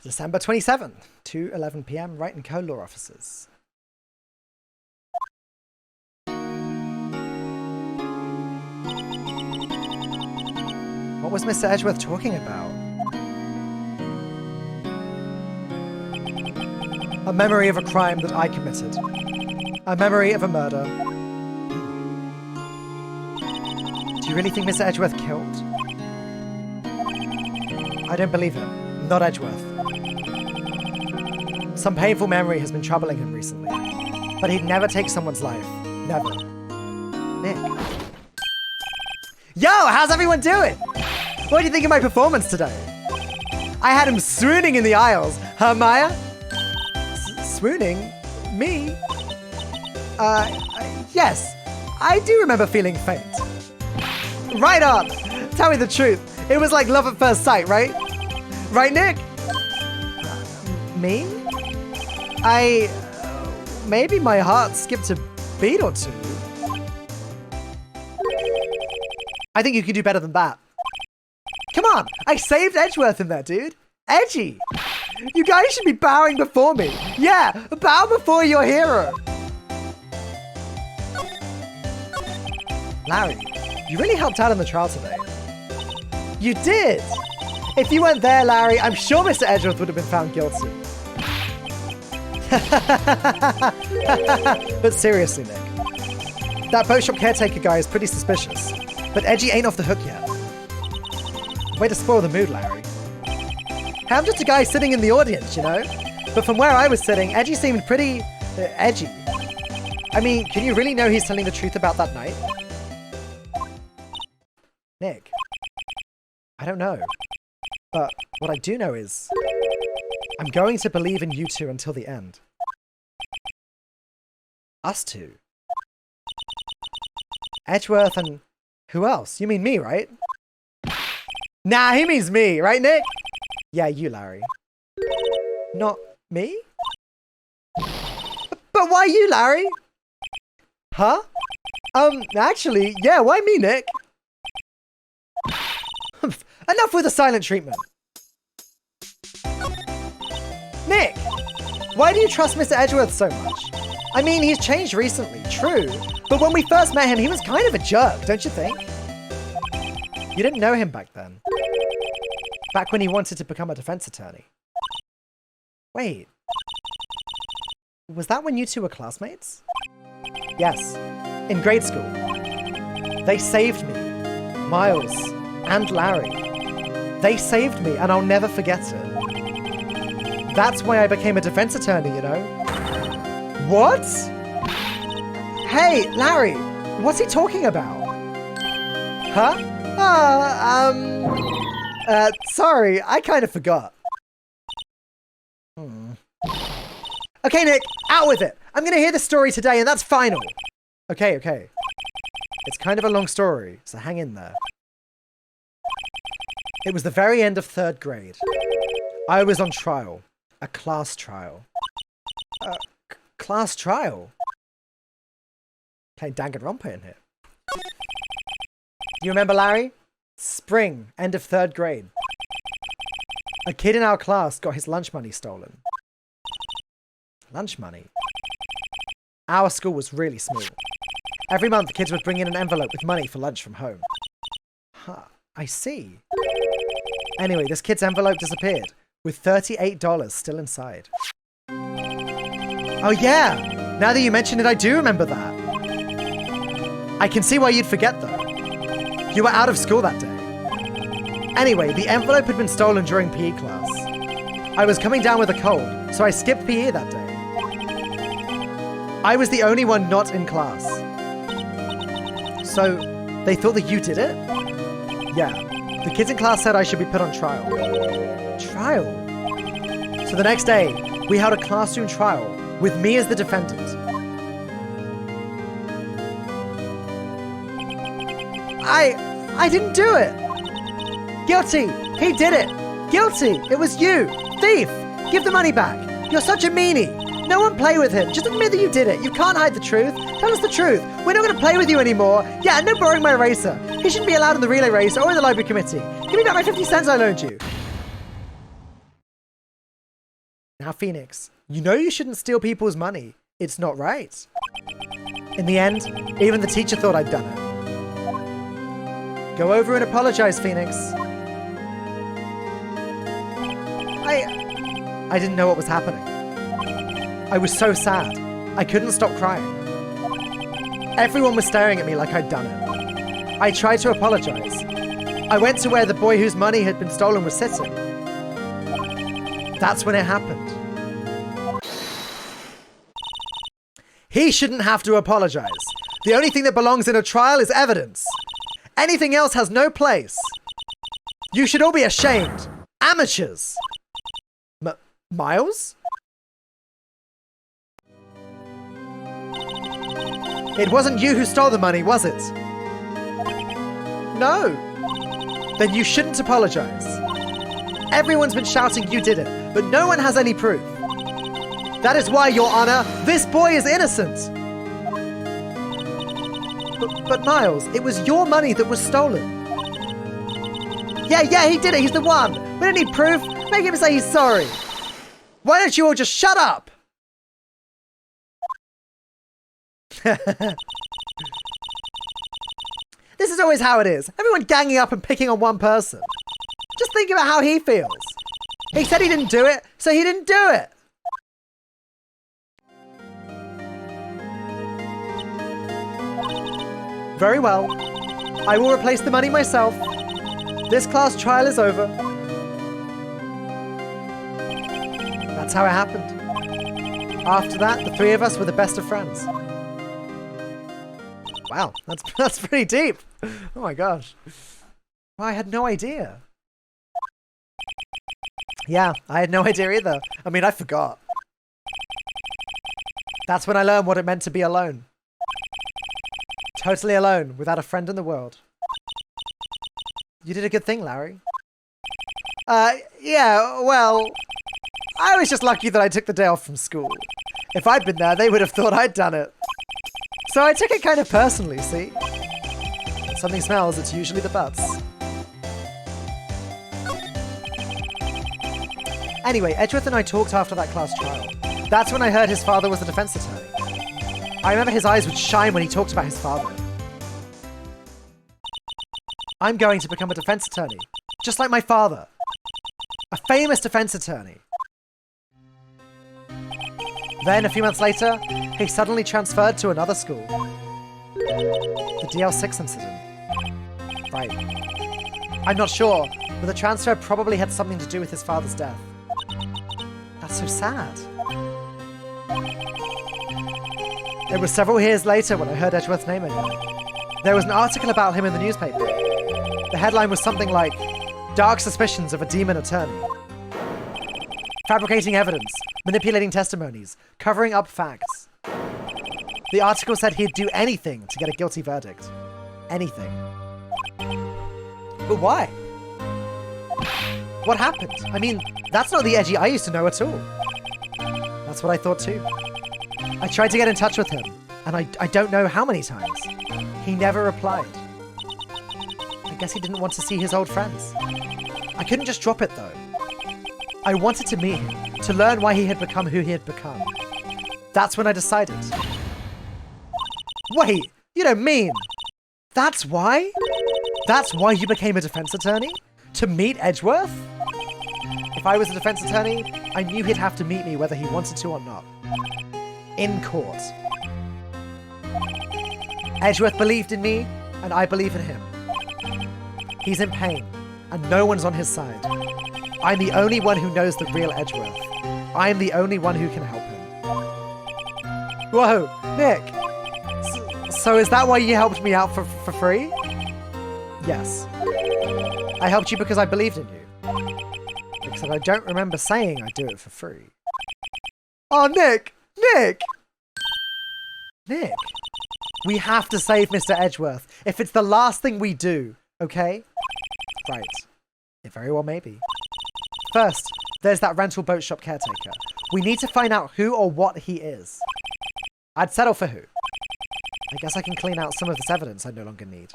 December 27th, 2:11 p.m. Wright and Co. Law Offices. What was Mr. Edgeworth talking about? A memory of a crime that I committed. A memory of a murder. Do you really think Mr. Edgeworth killed? I don't believe it. Not Edgeworth. Some painful memory has been troubling him recently. But he'd never take someone's life. Never. Nick. Yo, how's everyone doing? What do you think of my performance today? I had him swooning in the aisles. Huh, Maya? Swooning? Me? Yes. I do remember feeling faint. Right on! Tell me the truth. It was like love at first sight, right? Right, Nick? Me? Maybe my heart skipped a beat or two. I think you could do better than that. Come on! I saved Edgeworth in there, dude. Edgy! You guys should be bowing before me. Yeah, bow before your hero. Larry, you really helped out in the trial today. You did! If you weren't there, Larry, I'm sure Mr. Edgeworth would have been found guilty. But seriously, Nick. That boat shop caretaker guy is pretty suspicious. But Edgy ain't off the hook yet. Way to spoil the mood, Larry. Hey, I'm just a guy sitting in the audience, you know? But from where I was sitting, Edgy seemed pretty... edgy. I mean, can you really know he's telling the truth about that night? Nick. I don't know. But what I do know is... I'm going to believe in you two until the end. Us two? Edgeworth and... who else? You mean me, right? Nah, he means me, right, Nick? Yeah, you, Larry. Not me? But why you, Larry? Huh? Actually, yeah, why me, Nick? Enough with the silent treatment. Nick! Why do you trust Mr. Edgeworth so much? I mean, he's changed recently, true. But when we first met him, he was kind of a jerk, don't you think? You didn't know him back then. Back when he wanted to become a defense attorney. Wait. Was that when you two were classmates? Yes. In grade school. They saved me. Miles. And Larry. They saved me, and I'll never forget it. That's why I became a defense attorney, you know? What? Hey, Larry, what's he talking about? Huh? Sorry, I kind of forgot. Okay, Nick, out with it. I'm gonna hear the story today, and that's final. Okay. It's kind of a long story, so hang in there. It was the very end of 3rd grade. I was on trial. A class trial. Class trial? Playing Danganronpa in here. You remember, Larry? Spring, end of 3rd grade. A kid in our class got his lunch money stolen. Lunch money? Our school was really small. Every month, kids would bring in an envelope with money for lunch from home. Huh, I see. Anyway, this kid's envelope disappeared, with $38 still inside. Oh yeah! Now that you mention it, I do remember that. I can see why you'd forget, though. You were out of school that day. Anyway, the envelope had been stolen during PE class. I was coming down with a cold, so I skipped PE that day. I was the only one not in class. So, they thought that you did it? Yeah. The kids in class said I should be put on trial. Trial? So the next day, we held a classroom trial with me as the defendant. I didn't do it! Guilty! He did it! Guilty! It was you! Thief! Give the money back! You're such a meanie! No one play with him! Just admit that you did it! You can't hide the truth! Tell us the truth! We're not gonna play with you anymore! Yeah, no borrowing my eraser! He shouldn't be allowed in the relay race or in the library committee! Give me back my 50 cents I loaned you! Now, Phoenix, you know you shouldn't steal people's money. It's not right. In the end, even the teacher thought I'd done it. Go over and apologize, Phoenix. I didn't know what was happening. I was so sad. I couldn't stop crying. Everyone was staring at me like I'd done it. I tried to apologize. I went to where the boy whose money had been stolen was sitting. That's when it happened. He shouldn't have to apologize. The only thing that belongs in a trial is evidence. Anything else has no place. You should all be ashamed. Amateurs. Miles? It wasn't you who stole the money, was it? No. Then you shouldn't apologize. Everyone's been shouting you did it, but no one has any proof. That is why, Your Honor, this boy is innocent. But Miles, it was your money that was stolen. Yeah, he did it. He's the one. We don't need proof. Make him say he's sorry. Why don't you all just shut up? This is always how it is. Everyone ganging up and picking on one person. Just think about how he feels. He said he didn't do it, so he didn't do it. Very well. I will replace the money myself. This class trial is over. That's how it happened. After that, the three of us were the best of friends. Wow, that's pretty deep. Oh my gosh. Well, I had no idea. Yeah, I had no idea either. I mean, I forgot. That's when I learned what it meant to be alone. Totally alone, without a friend in the world. You did a good thing, Larry. Yeah, well, I was just lucky that I took the day off from school. If I'd been there, they would have thought I'd done it. So I took it kind of personally, see? When something smells, it's usually the butts. Anyway, Edgeworth and I talked after that class trial. That's when I heard his father was the defense attorney. I remember his eyes would shine when he talked about his father. I'm going to become a defense attorney, just like my father. A famous defense attorney. Then, a few months later, he suddenly transferred to another school. The DL6 incident. Right. I'm not sure, but the transfer probably had something to do with his father's death. That's so sad. It was several years later when I heard Edgeworth's name again. There was an article about him in the newspaper. The headline was something like, "Dark Suspicions of a Demon Attorney." Fabricating evidence, manipulating testimonies, covering up facts. The article said he'd do anything to get a guilty verdict. Anything. But why? What happened? I mean, that's not the Edgy I used to know at all. That's what I thought too. I tried to get in touch with him, and I don't know how many times. He never replied. I guess he didn't want to see his old friends. I couldn't just drop it though. I wanted to meet him, to learn why he had become who he had become. That's when I decided. Wait, you don't mean... That's why? That's why you became a defense attorney? To meet Edgeworth? If I was a defense attorney, I knew he'd have to meet me whether he wanted to or not. In court. Edgeworth believed in me, and I believe in him. He's in pain, and no one's on his side. I'm the only one who knows the real Edgeworth. I'm the only one who can help him. Whoa, Nick! So is that why you helped me out for free? Yes. I helped you because I believed in you. Except I don't remember saying I'd do it for free. Oh, Nick! Nick! Nick! We have to save Mr. Edgeworth, if it's the last thing we do, okay? Right. It very well may be. First, there's that rental boat shop caretaker. We need to find out who or what he is. I'd settle for who. I guess I can clean out some of this evidence I no longer need.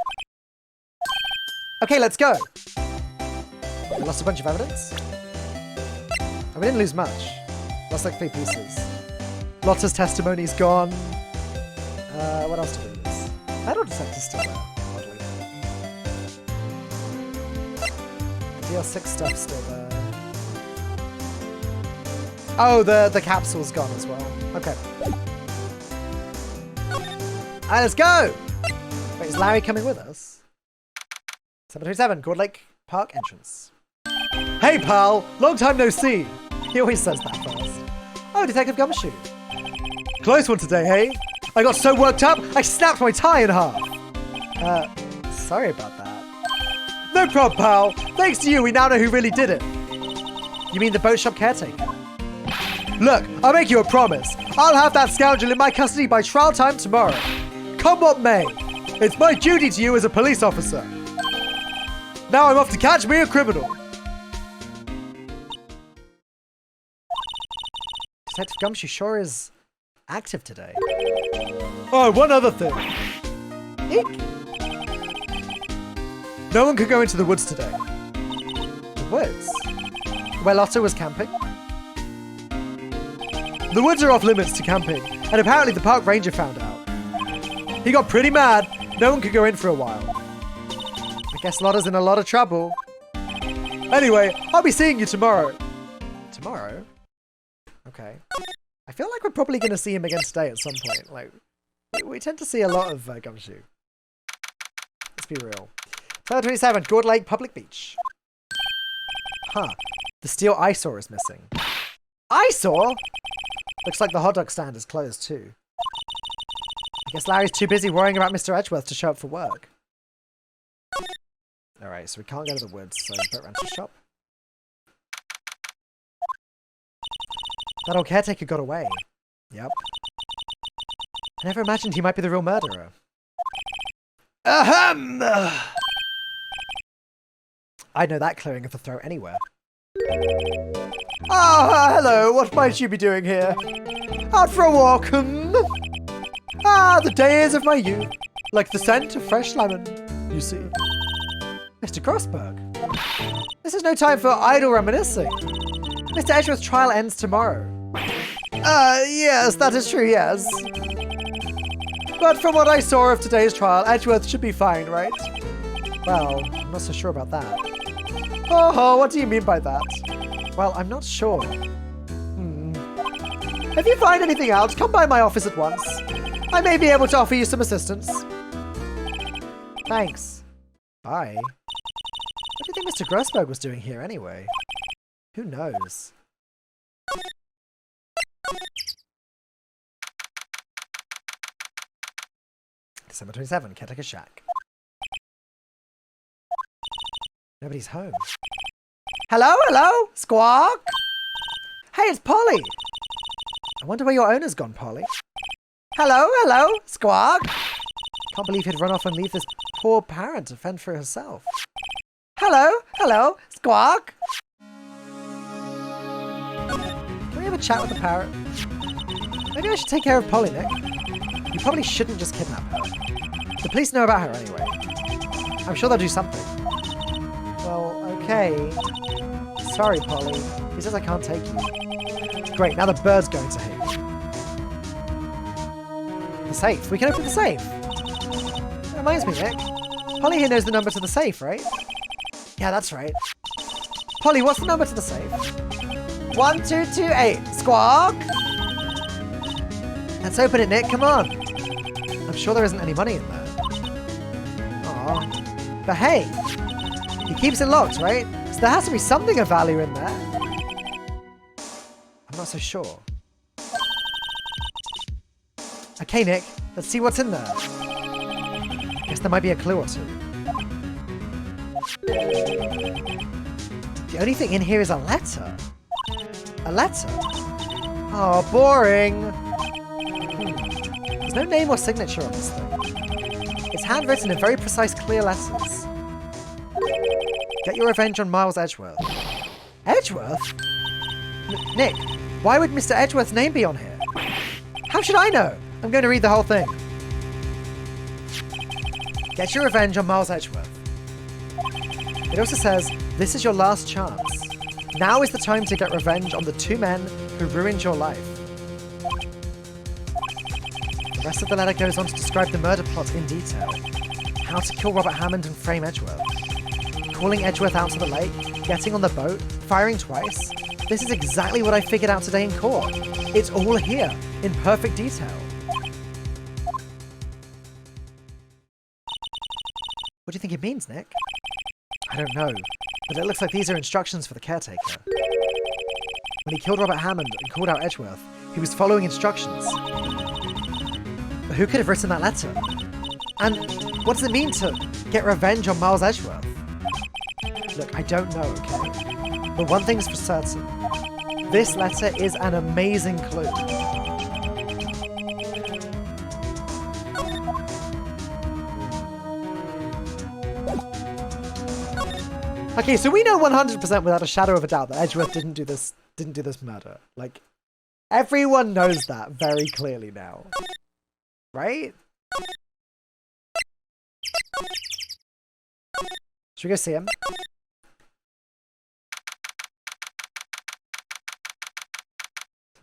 Okay, let's go! We lost a bunch of evidence? Oh, we didn't lose much. Lost like 3 pieces. Lotta's testimony's gone. What else do we lose? Metal detector's still there, oddly. The DL6 stuff's still there. Oh, the capsule's gone as well. Okay. Alright, let's go! Wait, is Larry coming with us? 727, Gold Lake Park entrance. Hey, pal! Long time no see! He always says that first. Oh, Detective Gumshoe. Close one today, hey? I got so worked up, I snapped my tie in half. Sorry about that. No problem, pal. Thanks to you, we now know who really did it. You mean the boat shop caretaker? Look, I'll make you a promise. I'll have that scoundrel in my custody by trial time tomorrow. Come what may. It's my duty to you as a police officer. Now I'm off to catch me a criminal. Detective Gumshoe sure is active today. Oh, one other thing. Eek. No one could go into the woods today. The woods? Where Lotta was camping? The woods are off limits to camping, and apparently the park ranger found out. He got pretty mad. No one could go in for a while. I guess Lotta's in a lot of trouble. Anyway, I'll be seeing you tomorrow. Tomorrow? Okay. I feel like we're probably going to see him again today at some point. Like, we tend to see a lot of Gumshoe. Let's be real. 27, Gourd Lake Public Beach. Huh. The steel eyesore is missing. Eyesore? Looks like the hot dog stand is closed too. I guess Larry's too busy worrying about Mr. Edgeworth to show up for work. Alright, so we can't go to the woods, so boat rental shop. That old caretaker got away. Yep. I never imagined he might be the real murderer. Ahem! I'd know that clearing of the throat anywhere. Ah, hello, what might you be doing here? Out for a walk, Ah, the days of my youth. Like the scent of fresh lemon, you see. Mr. Grossberg. This is no time for idle reminiscing. Mr. Edgeworth's trial ends tomorrow. Yes, that is true, yes. But from what I saw of today's trial, Edgeworth should be fine, right? Well, I'm not so sure about that. Oh, what do you mean by that? Well, I'm not sure. If you find anything out, come by my office at once. I may be able to offer you some assistance. Thanks. Bye. What do you think Mr. Grossberg was doing here anyway? Who knows? December 27, Caretaker Shack. Nobody's home. Hello, hello, Squawk! Hey, it's Polly! I wonder where your owner's gone, Polly. Hello, hello, Squawk! Can't believe he'd run off and leave this poor parent to fend for herself. Hello, hello, Squawk! Can we have a chat with the parrot? Maybe I should take care of Polly, Nick. You probably shouldn't just kidnap her. The police know about her anyway. I'm sure they'll do something. Well, okay. Sorry, Polly. He says I can't take you. Great, now the bird's going to hate me. The safe. We can open the safe. That reminds me, Nick. Polly here knows the number to the safe, right? Yeah, that's right. Polly, what's the number to the safe? 1228. Squawk! Let's open it, Nick. Come on. I'm sure there isn't any money in there. Aww. But hey, he keeps it locked, right? So there has to be something of value in there. I'm not so sure. Okay, Nick. Let's see what's in there. Guess there might be a clue or two. The only thing in here is a letter. A letter? Oh, boring. There's no name or signature on this thing. It's handwritten in very precise, clear letters. Get your revenge on Miles Edgeworth. Edgeworth? Nick, why would Mr. Edgeworth's name be on here? How should I know? I'm going to read the whole thing. Get your revenge on Miles Edgeworth. It also says, this is your last chance. Now is the time to get revenge on the two men who ruined your life. The rest of the letter goes on to describe the murder plot in detail. How to kill Robert Hammond and frame Edgeworth. Calling Edgeworth out to the lake, getting on the boat, firing twice. This is exactly what I figured out today in court. It's all here, in perfect detail. What do you think it means, Nick? I don't know, but it looks like these are instructions for the caretaker. When he killed Robert Hammond and called out Edgeworth, he was following instructions. But who could have written that letter? And what does it mean to get revenge on Miles Edgeworth? Look, I don't know, okay? But one thing's for certain. This letter is an amazing clue. Okay, so we know 100% without a shadow of a doubt that Edgeworth didn't do this murder. Like, everyone knows that very clearly now. Right? Should we go see him?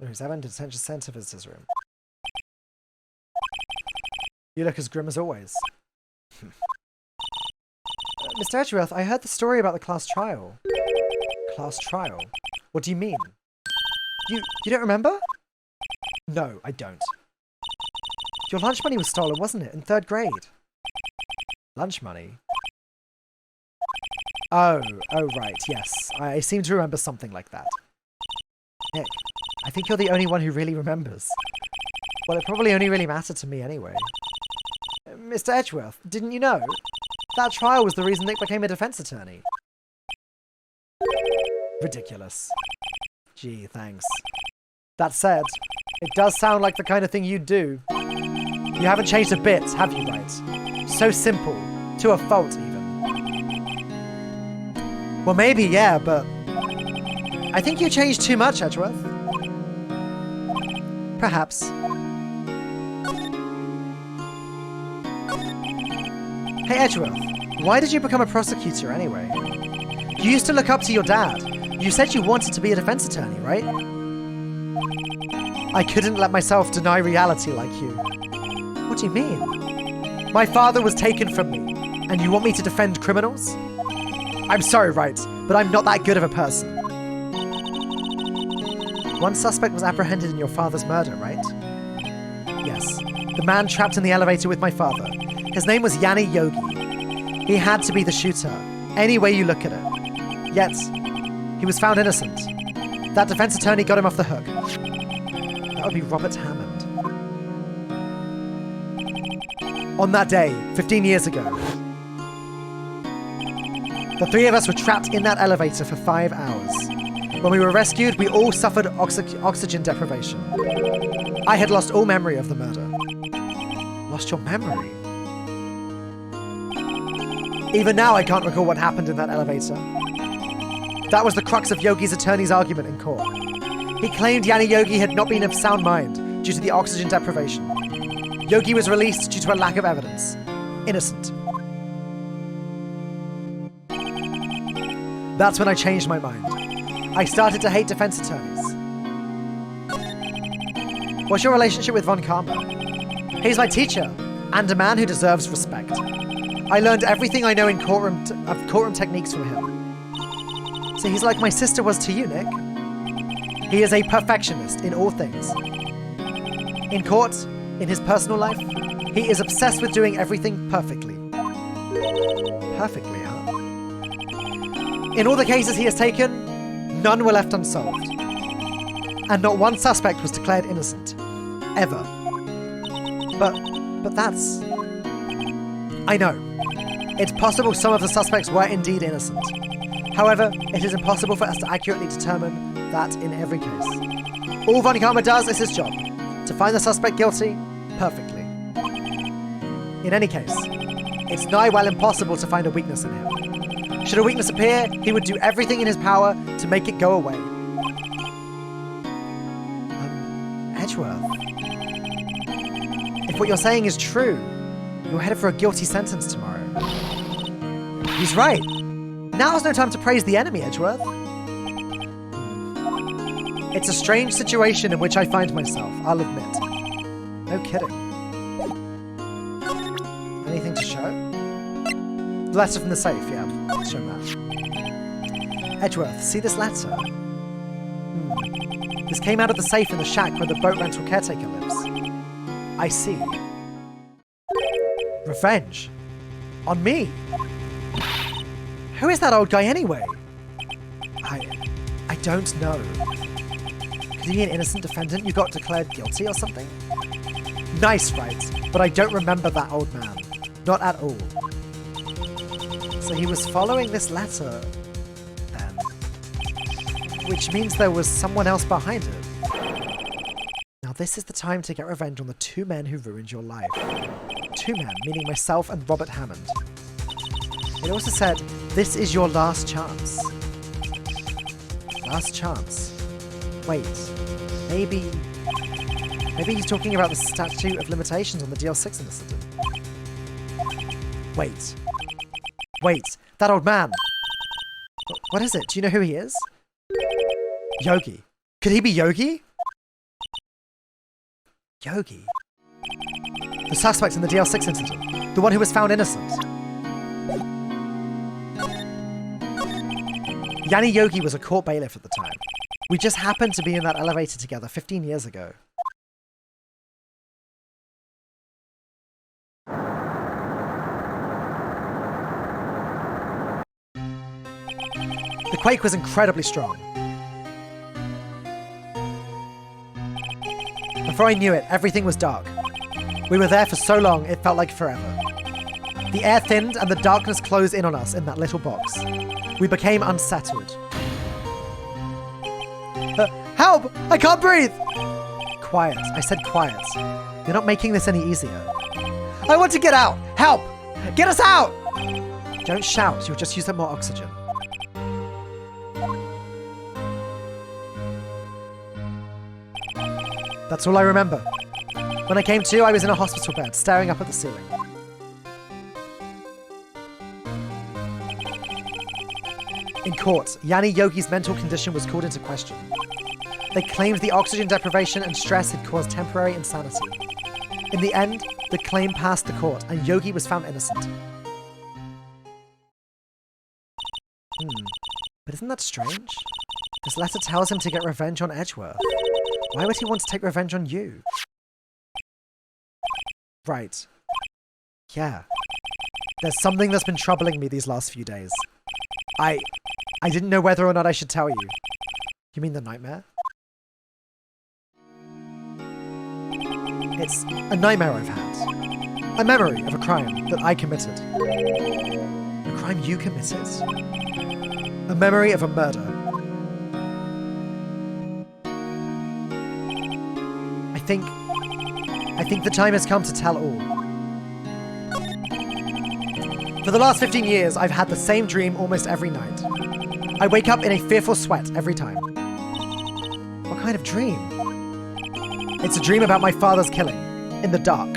He's having a detention center visitors room. You look as grim as always. Mr. Edgeworth, I heard the story about the class trial. Class trial? What do you mean? You don't remember? No, I don't. Your lunch money was stolen, wasn't it? In 3rd grade. Lunch money? Oh, right, yes. I seem to remember something like that. Nick, I think you're the only one who really remembers. Well, it probably only really mattered to me anyway. Mr. Edgeworth, didn't you know? That trial was the reason Nick became a defense attorney. Ridiculous. Gee, thanks. That said, it does sound like the kind of thing you'd do. You haven't changed a bit, have you, Wright? So simple. To a fault, even. Well, maybe, yeah, but I think you changed too much, Edgeworth. Perhaps. Hey, Edgeworth, why did you become a prosecutor anyway? You used to look up to your dad. You said you wanted to be a defense attorney, right? I couldn't let myself deny reality like you. What do you mean? My father was taken from me, and you want me to defend criminals? I'm sorry, Wright, but I'm not that good of a person. One suspect was apprehended in your father's murder, right? Yes. The man trapped in the elevator with my father. His name was Yanni Yogi. He had to be the shooter, any way you look at it. Yet, he was found innocent. That defense attorney got him off the hook. That would be Robert Hammond. On that day, 15 years ago, the three of us were trapped in that elevator for 5 hours. When we were rescued, we all suffered oxygen deprivation. I had lost all memory of the murder. Lost your memory? Even now, I can't recall what happened in that elevator. That was the crux of Yogi's attorney's argument in court. He claimed Yanni Yogi had not been of sound mind due to the oxygen deprivation. Yogi was released due to a lack of evidence. Innocent. That's when I changed my mind. I started to hate defense attorneys. What's your relationship with Von Karma? He's my teacher, and a man who deserves respect. I learned everything I know in courtroom techniques from him. So he's like my sister was to you, Nick. He is a perfectionist in all things. In court, in his personal life, he is obsessed with doing everything perfectly. Perfectly, huh? In all the cases he has taken, none were left unsolved. And not one suspect was declared innocent. Ever. But that's... I know. It's possible some of the suspects were indeed innocent. However, it is impossible for us to accurately determine that in every case. All Von Karma does is his job. To find the suspect guilty, perfectly. In any case, it's nigh well impossible to find a weakness in him. Should a weakness appear, he would do everything in his power to make it go away. Edgeworth. If what you're saying is true, you're headed for a guilty sentence tomorrow. He's right. Now's no time to praise the enemy, Edgeworth. It's a strange situation in which I find myself, I'll admit. No kidding. Anything to show? Letter from the safe, yeah. Let's show that. Edgeworth, see this letter? This came out of the safe in the shack where the boat rental caretaker lives. I see. Revenge? On me? Who is that old guy anyway? I don't know. Could he be an innocent defendant you got declared guilty or something? Nice, right? But I don't remember that old man. Not at all. So he was following this letter, then. Which means there was someone else behind it. Now this is the time to get revenge on the two men who ruined your life. Two men, meaning myself and Robert Hammond. It also said, this is your last chance. Last chance. Wait, maybe he's talking about the statute of limitations on the DL6 incident. Wait, that old man. What is it? Do you know who he is? Yogi. Could he be Yogi? Yogi? The suspect in the DL6 incident. The one who was found innocent. Yanni Yogi was a court bailiff at the time. We just happened to be in that elevator together 15 years ago. The quake was incredibly strong. Before I knew it, everything was dark. We were there for so long, it felt like forever. The air thinned and the darkness closed in on us in that little box. We became unsettled. Help! I can't breathe! Quiet. I said quiet. You're not making this any easier. I want to get out! Help! Get us out! Don't shout, you'll just use up more oxygen. That's all I remember. When I came to, I was in a hospital bed, staring up at the ceiling. In court, Yanni Yogi's mental condition was called into question. They claimed the oxygen deprivation and stress had caused temporary insanity. In the end, the claim passed the court, and Yogi was found innocent. But isn't that strange? This letter tells him to get revenge on Edgeworth. Why would he want to take revenge on you? Right. Yeah. There's something that's been troubling me these last few days. I didn't know whether or not I should tell you. You mean the nightmare? It's a nightmare I've had. A memory of a crime that I committed. A crime you committed? A memory of a murder. I think the time has come to tell all. For the last 15 years, I've had the same dream almost every night. I wake up in a fearful sweat every time. What kind of dream? It's a dream about my father's killing, in the dark.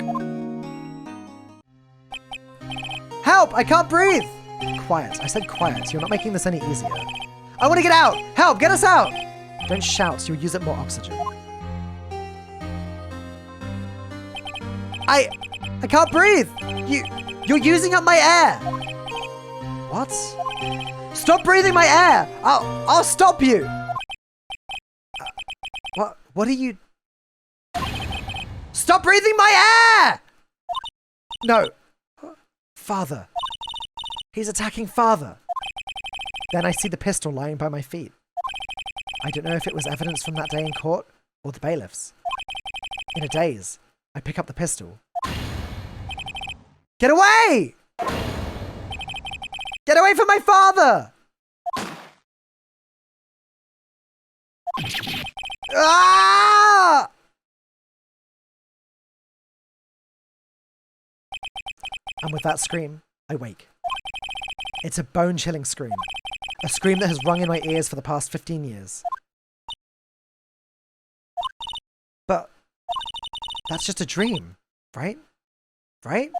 Help! I can't breathe! Quiet. I said quiet. You're not making this any easier. I want to get out! Help! Get us out! Don't shout. You'll use up more oxygen. I can't breathe! You're using up my air! What? Stop breathing my air! I'll stop you! What are you... Stop breathing my air! No. Father. He's attacking Father. Then I see the pistol lying by my feet. I don't know if it was evidence from that day in court or the bailiffs. In a daze, I pick up the pistol. Get away! Get away from my father! Ah! And with that scream, I wake. It's a bone-chilling scream. A scream that has rung in my ears for the past 15 years. But that's just a dream, right? Right?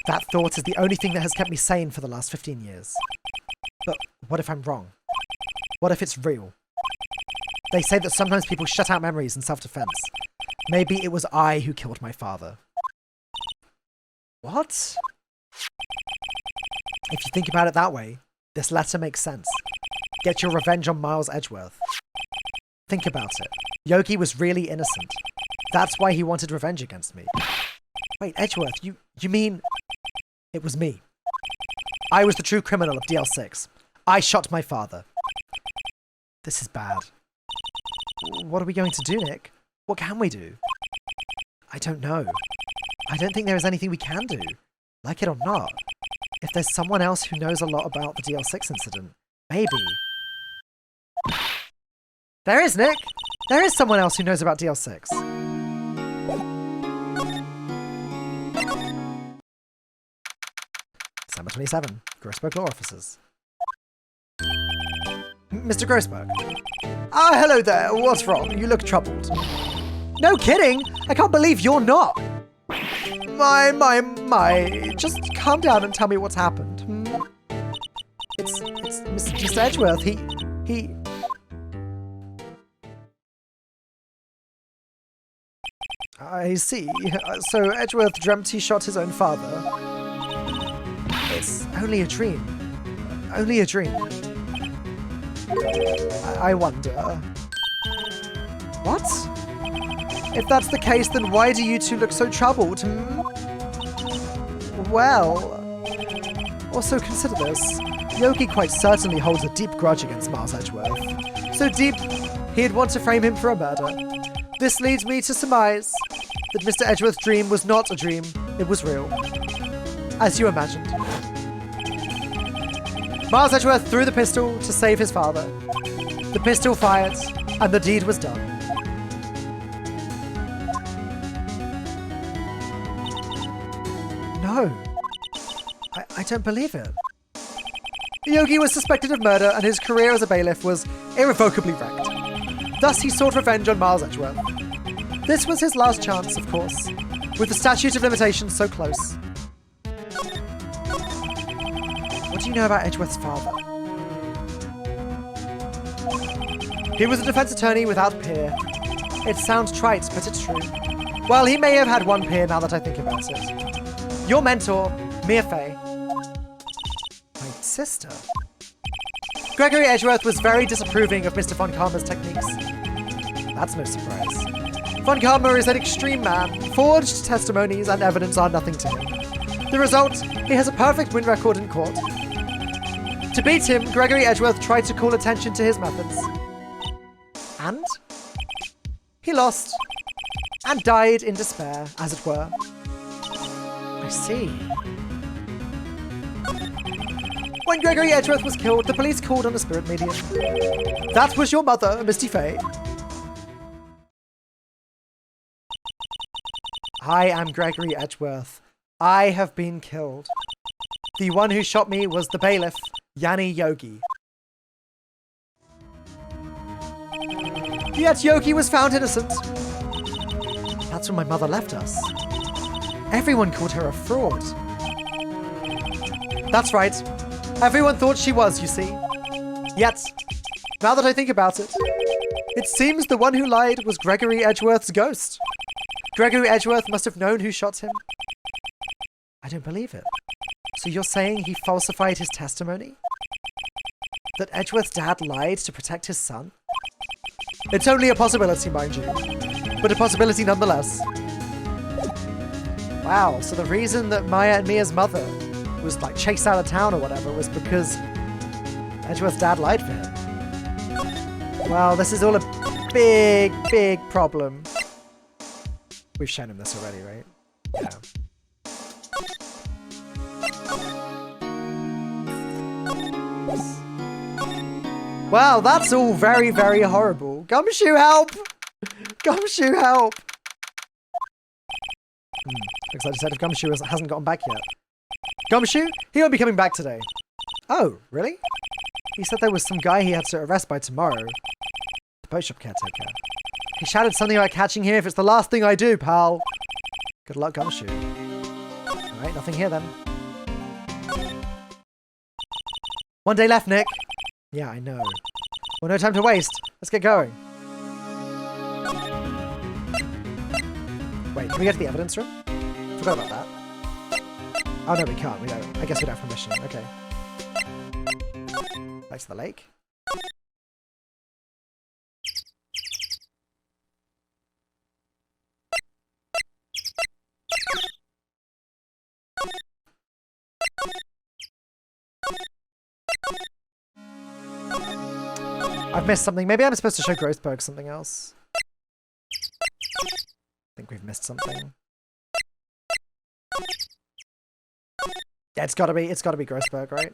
That thought is the only thing that has kept me sane for the last 15 years. But what if I'm wrong? What if it's real? They say that sometimes people shut out memories in self-defense. Maybe it was I who killed my father. What? If you think about it that way, this letter makes sense. Get your revenge on Miles Edgeworth. Think about it. Yogi was really innocent. That's why he wanted revenge against me. Wait, Edgeworth, you mean... It was me. I was the true criminal of DL6. I shot my father. This is bad. What are we going to do, Nick? What can we do? I don't know. I don't think there is anything we can do. Like it or not. If there's someone else who knows a lot about the DL6 incident, maybe. There is, Nick! There is someone else who knows about DL6. December 27. Grossberg Law Officers. Mr. Grossberg. Ah, hello there. What's wrong? You look troubled. No kidding! I can't believe you're not! My. Just calm down and tell me what's happened. It's Mr. Edgeworth. He... I see. So Edgeworth dreamt he shot his own father. It's only a dream. Only a dream. I wonder... What? If that's the case, then why do you two look so troubled? Well... Also consider this. Yogi quite certainly holds a deep grudge against Miles Edgeworth. So deep, he'd want to frame him for a murder. This leads me to surmise that Mr. Edgeworth's dream was not a dream, it was real. As you imagined. Miles Edgeworth threw the pistol to save his father. The pistol fired, and the deed was done. No. I don't believe it. Yogi was suspected of murder, and his career as a bailiff was irrevocably wrecked. Thus, he sought revenge on Miles Edgeworth. This was his last chance, of course, with the statute of limitations so close. What do you know about Edgeworth's father? He was a defense attorney without peer. It sounds trite, but it's true. Well, he may have had one peer now that I think about it. Your mentor, Mia Fey. My sister. Gregory Edgeworth was very disapproving of Mr. Von Karma's techniques. That's no surprise. Von Karma is an extreme man. Forged testimonies and evidence are nothing to him. The result, he has a perfect win record in court. To beat him, Gregory Edgeworth tried to call attention to his methods. And? He lost. And died in despair, as it were. I see. When Gregory Edgeworth was killed, the police called on a spirit medium. That was your mother, Misty Fey. I am Gregory Edgeworth. I have been killed. The one who shot me was the bailiff, Yanni Yogi. Yet Yogi was found innocent. That's when my mother left us. Everyone called her a fraud. That's right. Everyone thought she was, you see. Yet, now that I think about it, it seems the one who lied was Gregory Edgeworth's ghost. Gregory Edgeworth must have known who shot him. I don't believe it. So you're saying he falsified his testimony? That Edgeworth's dad lied to protect his son? It's only a possibility, mind you. But a possibility nonetheless. Wow, so the reason that Maya and Mia's mother was like chased out of town or whatever was because Edgeworth's dad lied for him. Well, this is all a big, big problem. We've shown him this already, right? Yeah. Wow, that's all very, very horrible. Gumshoe, help! Gumshoe, help! Looks like Detective Gumshoe hasn't gotten back yet. Gumshoe? He won't be coming back today. Oh, really? He said there was some guy he had to arrest by tomorrow. The boat shop caretaker. He shouted something about catching him if it's the last thing I do, pal. Good luck, Gumshoe. Alright, nothing here then. One day left, Nick. Yeah, I know. Well, no time to waste. Let's get going. Wait, can we get to the evidence room? Forgot about that. Oh no, we can't. We don't. I guess we don't have permission. Okay. Back to the lake. I've missed something. Maybe I'm supposed to show Grossberg something else. I think we've missed something. Yeah, it's gotta be Grossberg, right?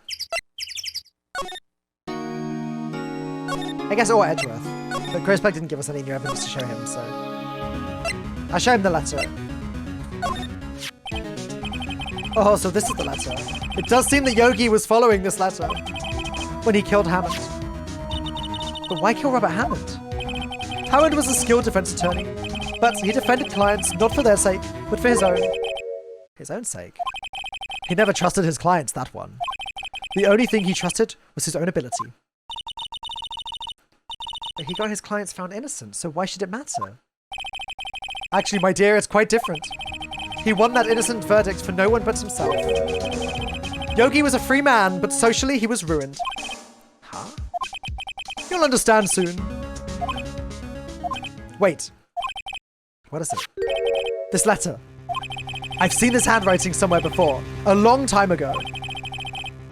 I guess, or Edgeworth. But Grossberg didn't give us any new evidence to show him, so... I'll show him the letter. Oh, so this is the letter. It does seem that Yogi was following this letter when he killed Hammond. But why kill Robert Hammond? Hammond was a skilled defense attorney, but he defended clients not for their sake, but for his own. His own sake? He never trusted his clients, that one. The only thing he trusted was his own ability. But he got his clients found innocent, so why should it matter? Actually, my dear, it's quite different. He won that innocent verdict for no one but himself. Yogi was a free man, but socially he was ruined. Huh? You'll understand soon. Wait. What is it? This letter. I've seen this handwriting somewhere before, a long time ago.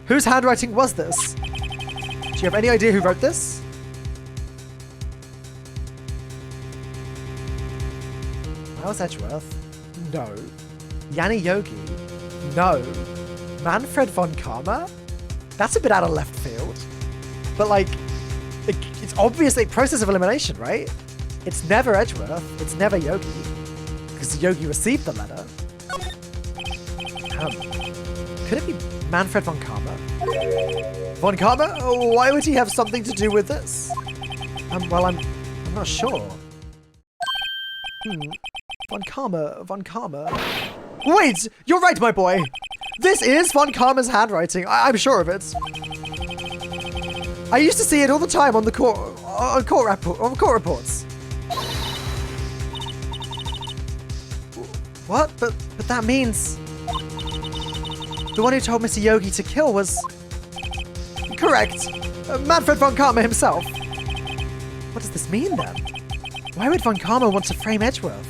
Whose handwriting was this? Do you have any idea who wrote this? Miles Edgeworth? No. Yanni Yogi? No. Manfred von Karma? That's a bit out of left field. But like, it's obviously a process of elimination, right? It's never Edgeworth, it's never Yogi. Because Yogi received the letter. Could it be Manfred von Karma? Von Karma? Oh, why would he have something to do with this? Well, I'm not sure. Von Karma. Wait! You're right, my boy! This is Von Karma's handwriting. I'm sure of it. I used to see it all the time on the court reports. What? But that means... The one who told Mr. Yogi to kill was... Correct. Manfred von Karma himself. What does this mean, then? Why would von Karma want to frame Edgeworth?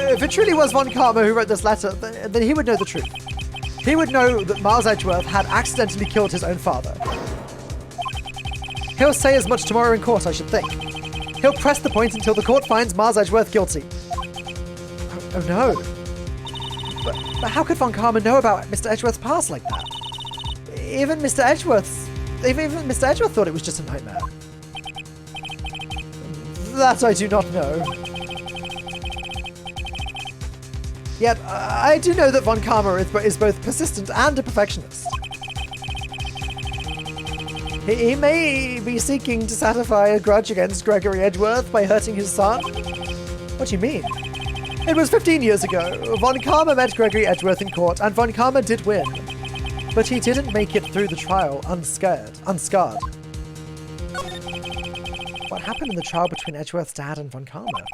If it truly was von Karma who wrote this letter, then he would know the truth. He would know that Miles Edgeworth had accidentally killed his own father. He'll say as much tomorrow in court, I should think. He'll press the point until the court finds Miles Edgeworth guilty. Oh no. But how could von Karma know about Mr. Edgeworth's past like that? Even Mr. Edgeworth thought it was just a nightmare. That I do not know. Yet, I do know that von Karma is both persistent and a perfectionist. He may be seeking to satisfy a grudge against Gregory Edgeworth by hurting his son. What do you mean? It was 15 years ago. Von Karma met Gregory Edgeworth in court, and von Karma did win. But he didn't make it through the trial unscarred. What happened in the trial between Edgeworth's dad and von Karma?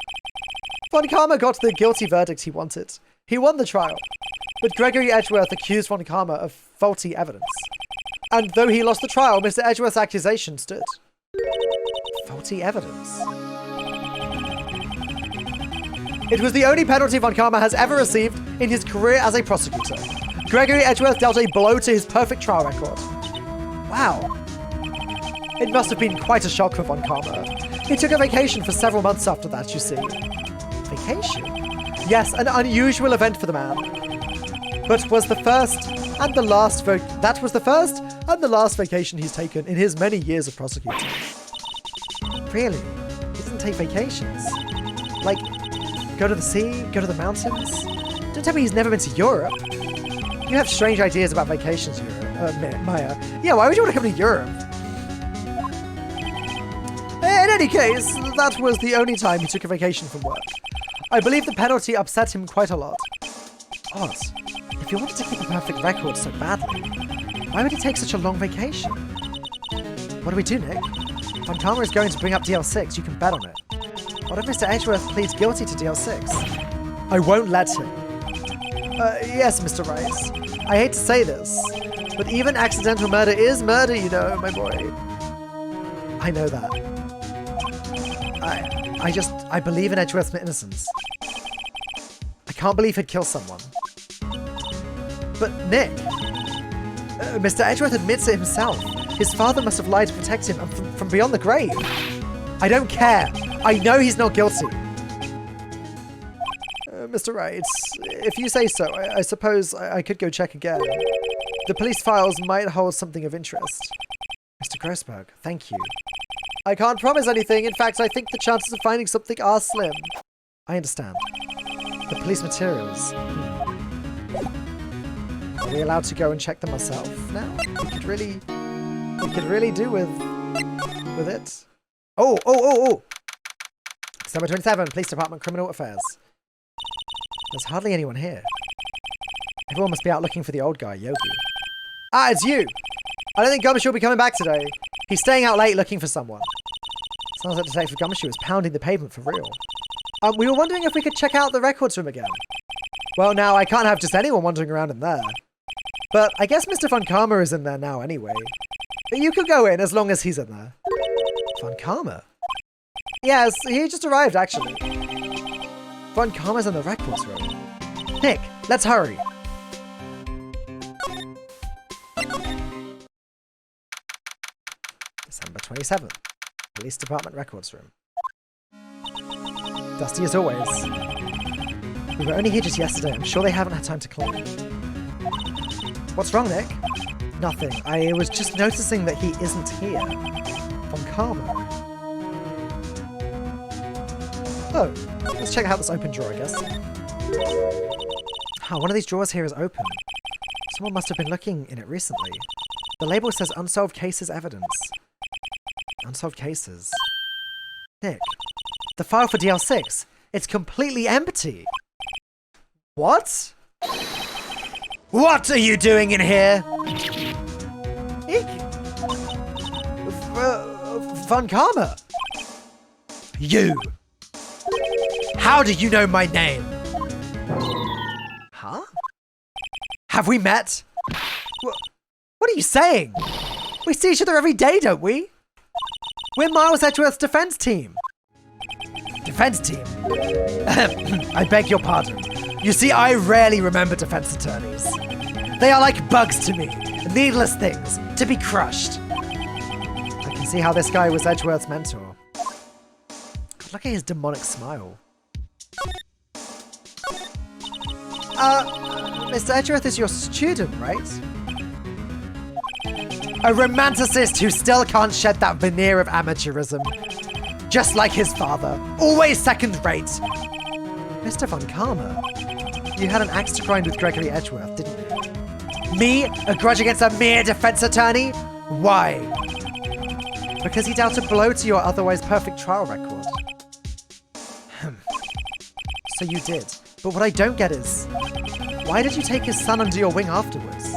Von Karma got the guilty verdict he wanted. He won the trial, but Gregory Edgeworth accused von Karma of faulty evidence. And though he lost the trial, Mr. Edgeworth's accusation stood. Faulty evidence. It was the only penalty von Karma has ever received in his career as a prosecutor. Gregory Edgeworth dealt a blow to his perfect trial record. Wow. It must have been quite a shock for von Karma. He took a vacation for several months after that, you see. Vacation? Yes, an unusual event for the man. But was the first and the last vacation he's taken in his many years of prosecuting. Really? He doesn't take vacations? Like, go to the sea, go to the mountains? Don't tell me he's never been to Europe. You have strange ideas about vacations, Maya. Yeah, why would you want to come to Europe? In any case, that was the only time he took a vacation from work. I believe the penalty upset him quite a lot. Odd. If If you wanted to keep a perfect record so badly, why would he take such a long vacation? What do we do, Nick? Falcone is going to bring up DL6, you can bet on it. What if Mr. Edgeworth pleads guilty to DL6? I won't let him. Yes, Mr. Rice. I hate to say this, but even accidental murder is murder, you know, my boy. I know that. I believe in Edgeworth's innocence. I can't believe he'd kill someone. But Nick, Mr. Edgeworth admits it himself. His father must have lied to protect him from beyond the grave. I don't care. I know he's not guilty. Mr. Wright, if you say so, I suppose I could go check again. The police files might hold something of interest. Mr. Grossberg, thank you. I can't promise anything. In fact, I think the chances of finding something are slim. I understand. The police materials. Are we allowed to go and check them ourselves now? We could really do with it. Oh! December 27, Police Department, Criminal Affairs. There's hardly anyone here. Everyone must be out looking for the old guy, Yogi. Ah, it's you! I don't think Gumshoe will be coming back today. He's staying out late looking for someone. Sounds like Detective Gumshoe is pounding the pavement for real. We were wondering if we could check out the records room again. Well, now, I can't have just anyone wandering around in there. But I guess Mr. Von Karma is in there now anyway. But you could go in as long as he's in there. Von Karma? Yes, he just arrived, actually. Von Karma's in the records room. Nick, let's hurry. December 27th. Police Department records room. Dusty as always. We were only here just yesterday. I'm sure they haven't had time to clean. What's wrong, Nick? Nothing. I was just noticing that he isn't here. Von Karma. Oh, let's check out this open drawer, I guess. Oh, one of these drawers here is open. Someone must have been looking in it recently. The label says unsolved cases evidence. Unsolved cases. Nick, the file for DL6, it's completely empty. What? What are you doing in here? Eek. Von Karma. You. How do you know my name? Huh? Have we met? What are you saying? We see each other every day, don't we? We're Miles Edgeworth's defense team. Defense team? I beg your pardon. You see, I rarely remember defense attorneys. They are like bugs to me. Needless things, to be crushed. I can see how this guy was Edgeworth's mentor. Look at his demonic smile. Mr. Edgeworth is your student, right? A romanticist who still can't shed that veneer of amateurism. Just like his father, always second-rate. Mr. Von Karma, you had an axe to grind with Gregory Edgeworth, didn't you? Me? A grudge against a mere defense attorney? Why? Because he dealt a blow to your otherwise perfect trial record. So you did. But what I don't get is, why did you take his son under your wing afterwards?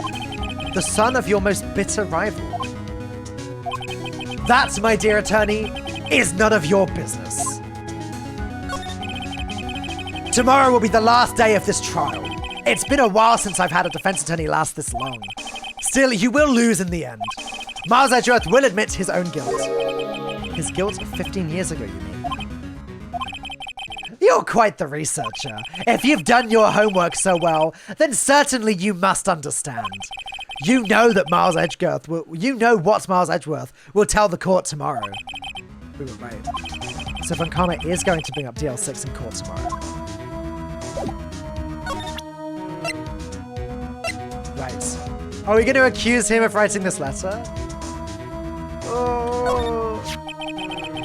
The son of your most bitter rival. That, my dear attorney, is none of your business. Tomorrow will be the last day of this trial. It's been a while since I've had a defense attorney last this long. Still, you will lose in the end. Miles Edgeworth will admit his own guilt. His guilt of 15 years ago, you mean? You're quite the researcher. If you've done your homework so well, then certainly you must understand. You know that Miles Edgeworth will, you know what Miles Edgeworth will tell the court tomorrow. We were right. So Von Karma is going to bring up DL6 in court tomorrow. Right. Are we going to accuse him of writing this letter? Oh.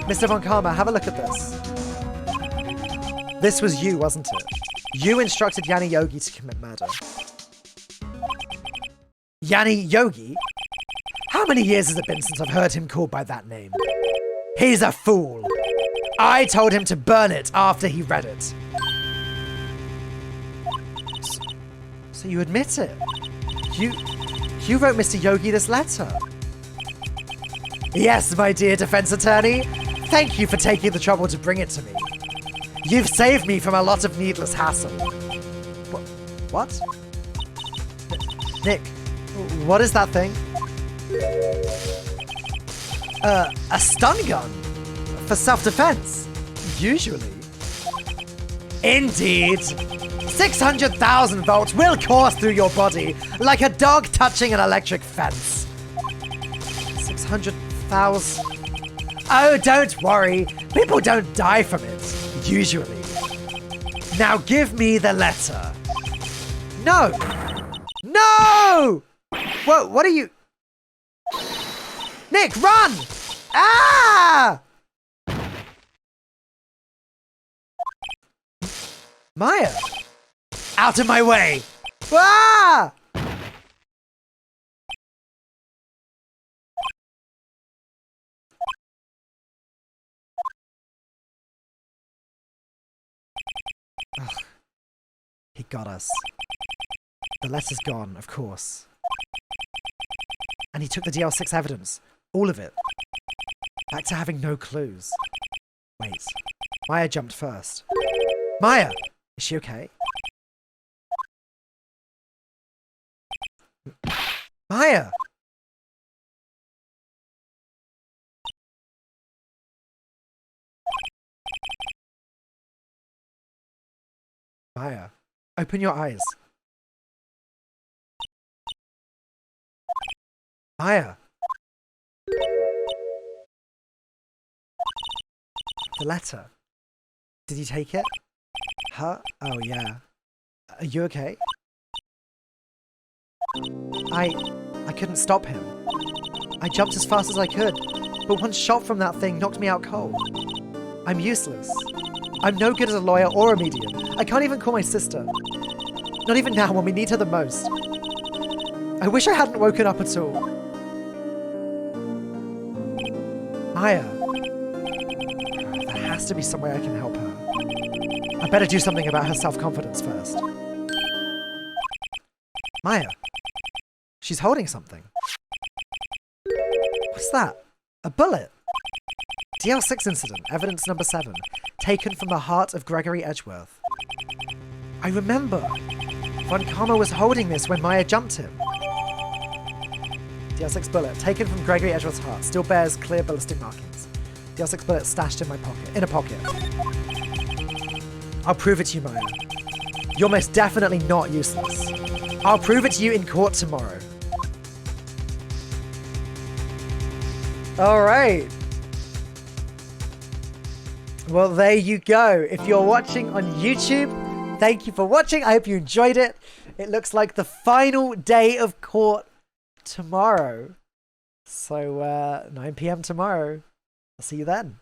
Mr. Von Karma, have a look at this. This was you, wasn't it? You instructed Yanni Yogi to commit murder. Yanni Yogi? How many years has it been since I've heard him called by that name? He's a fool. I told him to burn it after he read it. So you admit it. You wrote Mr. Yogi this letter. Yes, my dear defense attorney. Thank you for taking the trouble to bring it to me. You've saved me from a lot of needless hassle. What? Nick, what is that thing? A stun gun? For self-defense? Usually. Indeed. 600,000 volts will course through your body like a dog touching an electric fence. 600,000... Oh, don't worry. People don't die from it, usually. Now give me the letter. No! No! What are you... Nick, run! Ah! Maya! Out of my way! Ah! Ugh. He got us. The letter's gone, of course. And he took the DL6 evidence. All of it. Back to having no clues. Wait. Maya jumped first. Maya! Is she okay? Maya! Maya, open your eyes. Maya! The letter. Did you take it? Huh? Oh, yeah. Are you okay? I couldn't stop him. I jumped as fast as I could, but one shot from that thing knocked me out cold. I'm useless. I'm no good as a lawyer or a medium. I can't even call my sister. Not even now when we need her the most. I wish I hadn't woken up at all. Maya. There has to be some way I can help her. I better do something about her self-confidence first. Maya. She's holding something. What's that? A bullet. DL6 incident, evidence number 7, taken from the heart of Gregory Edgeworth. I remember. Von Karma was holding this when Maya jumped him. DL6 bullet, taken from Gregory Edgeworth's heart, still bears clear ballistic markings. DL6 bullet stashed in my pocket, in a pocket. I'll prove it to you, Maya. You're most definitely not useless. I'll prove it to you in court tomorrow. All right. Well, there you go. If you're watching on YouTube, thank you for watching. I hope you enjoyed it. It looks like the final day of court tomorrow. So, 9 p.m. tomorrow. I'll see you then.